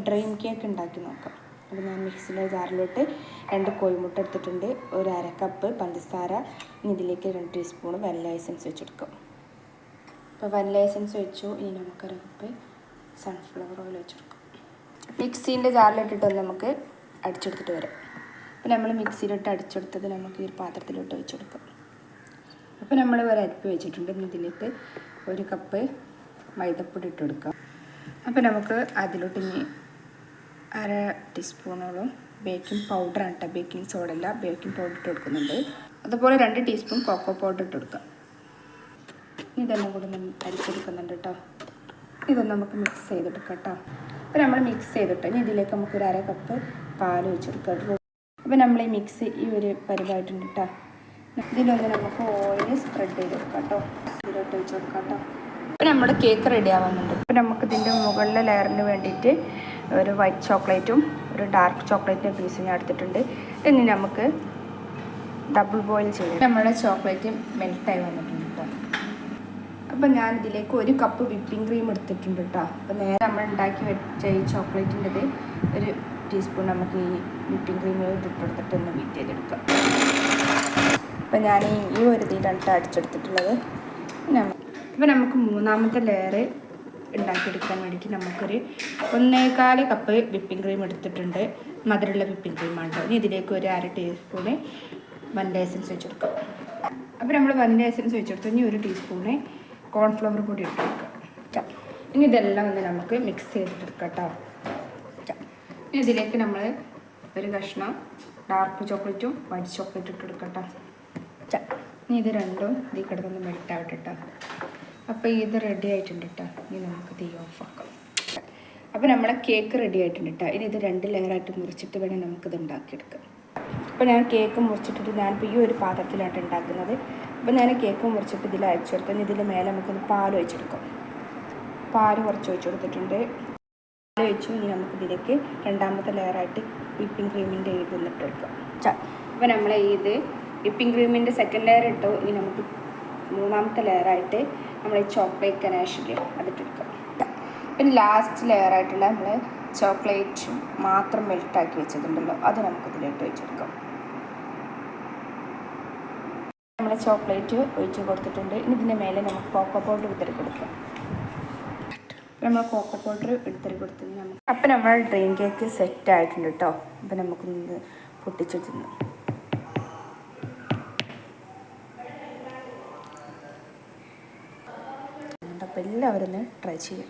Dream cake ഉണ്ടാക്കി നോക്കാം. അപ്പോൾ ഞാൻ മിക്സിയുടെ ജാറിലോട്ട് 2 കോഴിമുട്ട എടുത്തിട്ടുണ്ട്, ഒരു അര കപ്പ് പഞ്ചസാര, ഇനി ഇതിലേക്ക് 2 ടീസ്പൂൺ വാനില എസൻസ് വെച്ചെടുക്കും. അപ്പോൾ വാനില എസൻസ് വെച്ചു. ഇനി നമുക്ക് 1 കപ്പ് സൺഫ്ലവർ ഓയിൽ വെച്ചെടുക്കും. മിക്സീൻ്റെ ജാറിലിട്ടിട്ട് നമുക്ക് അടിച്ചെടുത്തിട്ട് വരാം. അപ്പോൾ നമ്മൾ മിക്സിയിലിട്ട് അടിച്ചെടുത്തത് നമുക്ക് ഈ ഒരു പാത്രത്തിലോട്ട് വെച്ചെടുക്കാം. അപ്പോൾ നമ്മൾ ഒരു അരിപ്പ് വെച്ചിട്ടുണ്ട്. ഇനി ഇതിലേക്ക് 1 കപ്പ് മൈദപ്പൊടി ഇട്ട് കൊടുക്കാം. അപ്പോൾ നമുക്ക് അതിലോട്ട് ഇനി 1/2 ടീസ്പൂണോളം ബേക്കിംഗ് പൗഡറാണ് കേട്ടോ, ബേക്കിംഗ് സോഡ അല്ല, ബേക്കിംഗ് പൗഡർ ഇട്ട് കൊടുക്കുന്നുണ്ട്. അതുപോലെ 2 ടീസ്പൂൺ കൊക്കോ പൗഡർ ഇട്ട് കൊടുക്കാം. ഇതെല്ലാം കൂടി അരിച്ചെടുക്കുന്നുണ്ട് കേട്ടോ. ഇതൊന്ന് നമുക്ക് മിക്സ് ചെയ്തെടുക്കാം കേട്ടോ. അപ്പോൾ നമ്മൾ മിക്സ് ചെയ്തിട്ട് ഇനി ഇതിലേക്ക് നമുക്ക് 1/2 കപ്പ് പാൽ വെച്ചെടുക്കാം. അപ്പോൾ നമ്മൾ ഈ മിക്സ് ഈ ഒരു പരിവായിട്ടുണ്ട് കേട്ടോ. ഇതിലൊന്ന് നമുക്ക് ഓയിൽ സ്പ്രെഡ് ചെയ്ത് കൊടുക്കാം കേട്ടോ. ഇതിലോട്ട് വെച്ച് കൊടുക്കാം കേട്ടോ. അപ്പോൾ നമ്മുടെ കേക്ക് റെഡി ആവുന്നുണ്ട്. അപ്പോൾ നമുക്ക് ഇതിൻ്റെ മുകളിലെ ലെയറിന് വേണ്ടിയിട്ട് ഒരു വൈറ്റ് ചോക്ലേറ്റും ഒരു ഡാർക്ക് ചോക്ലേറ്റിൻ്റെ പീസും ഞാൻ എടുത്തിട്ടുണ്ട്. ഇനി നമുക്ക് ഡബിൾ ബോയിൽ ചെയ്യാം. നമ്മുടെ ചോക്ലേറ്റ് മെൽട്ടായി വന്നിട്ടുണ്ട് കേട്ടോ. അപ്പോൾ ഞാൻ ഇതിലേക്ക് 1 കപ്പ് വിപ്പിംഗ് ക്രീം എടുത്തിട്ടുണ്ട് കേട്ടോ. അപ്പോൾ നേരെ നമ്മൾ ഉണ്ടാക്കി വെച്ച ഈ ചോക്ലേറ്റിൻ്റെത് 1 ടീസ്പൂൺ നമുക്ക് ഈ വിപ്പിംഗ് ക്രീം ഇട്ടെടുത്തിട്ട് ഒന്ന് ബീറ്റ് ചെയ്തെടുക്കാം. അപ്പോൾ ഞാൻ ഈ ഒരു ഇതിലാണ് അടിച്ചെടുത്തിട്ടുള്ളത്. അപ്പോൾ നമുക്ക് 3ാമത്തെ ലെയർ ഉണ്ടാക്കിയെടുക്കാൻ വേണ്ടിയിട്ട് നമുക്കൊരു 1/4 കപ്പ് വിപ്പിംഗ് ക്രീം എടുത്തിട്ടുണ്ട്. മധുരമുള്ള വിപ്പിംഗ് ക്രീമാണ്. ഇനി ഇതിലേക്ക് ഒരു 1/2 ടീസ്പൂണ് വനില എസൻസ് വെച്ചെടുക്കാം. അപ്പോൾ നമ്മൾ വനില എസൻസ് വെച്ചെടുത്തു. ഇനി 1 ടീസ്പൂണ് കോൺഫ്ലവർ പൊടി ഇട്ട് കൊടുക്കാം. ഇനി ഇതെല്ലാം ഒന്ന് നമുക്ക് മിക്സ് ചെയ്തിട്ടെടുക്കാം കേട്ടോ. ഇനി ഇതിലേക്ക് നമ്മൾ ഒരു കഷ്ണം ഡാർക്ക് ചോക്ലേറ്റും വൈറ്റ് ചോക്ലേറ്റും ഇട്ട് കൊടുക്കാം കേട്ടോ. ഇനി ഇത് രണ്ടും ഇതിൽ കിടന്നൊന്ന് മെൽറ്റാവട്ടെ കേട്ടോ. അപ്പോൾ ഇത് റെഡി ആയിട്ടുണ്ട് കേട്ടോ. ഇനി നമുക്ക് തീ ഓഫാക്കാം. അപ്പോൾ നമ്മളെ കേക്ക് റെഡി ആയിട്ടുണ്ട് കേട്ടോ. ഇനി ഇത് 2 ലെയറായിട്ട് മുറിച്ചിട്ട് വേണം നമുക്കിത് ഉണ്ടാക്കിയെടുക്കാം. അപ്പോൾ ഞാൻ കേക്ക് മുറിച്ചിട്ടിട്ട് ഞാനിപ്പോൾ ഈ ഒരു പാത്രത്തിലാണ് ഉണ്ടാക്കുന്നത്. അപ്പോൾ ഞാൻ കേക്ക് മുറിച്ചിട്ട് ഇതിൽ അയച്ചെടുത്ത് ഇതിൻ്റെ മേലെ നമുക്കൊന്ന് പാൽ ഒഴിച്ചെടുക്കാം. പാൽ കുറച്ച് ഒഴിച്ചു കൊടുത്തിട്ടുണ്ട്. പാൽ ഒഴിച്ചു. ഇനി നമുക്കിതിലേക്ക് 2ാമത്തെ ലെയറായിട്ട് വിപ്പിംഗ് ക്രീമിൻ്റെ ഇത് ഇട്ടെടുക്കാം. അപ്പോൾ നമ്മളെ ഇത് വിപ്പിംഗ് ക്രീമിൻ്റെ സെക്കൻഡ് ലെയർ ഇട്ടു. ഇനി നമുക്ക് 3ാമത്തെ ലെയറായിട്ട് നമ്മൾ ഈ ചോക്ലേറ്റ് ഗനാഷില്ലേ അതിട്ടെടുക്കാം. പിന്നെ ലാസ്റ്റ് ലെയറായിട്ടുള്ള നമ്മൾ ചോക്ലേറ്റ് മാത്രം മെൽട്ടാക്കി വെച്ചതുണ്ടല്ലോ, അത് നമുക്ക് ഇതിലിട്ട് വെച്ചെടുക്കാം. നമ്മൾ ചോക്ലേറ്റ് ഒഴിച്ച് കൊടുത്തിട്ടുണ്ട്. ഇനി ഇതിൻ്റെ മേലെ നമുക്ക് കോക്കോ പൗഡർ വിതറി കൊടുക്കാം. നമ്മൾ കോക്കോ പൗഡർ എടുത്തിട്ട് കൊടുത്തത് നമുക്ക്. അപ്പം നമ്മൾ ഡ്രീം കേക്ക് സെറ്റ് ആയിട്ടുണ്ട് കേട്ടോ. അപ്പം നമുക്കൊന്ന് പൊട്ടിച്ച് തിന്നു. അപ്പോൾ എല്ലാവരും ഒന്ന് ട്രൈ ചെയ്യും.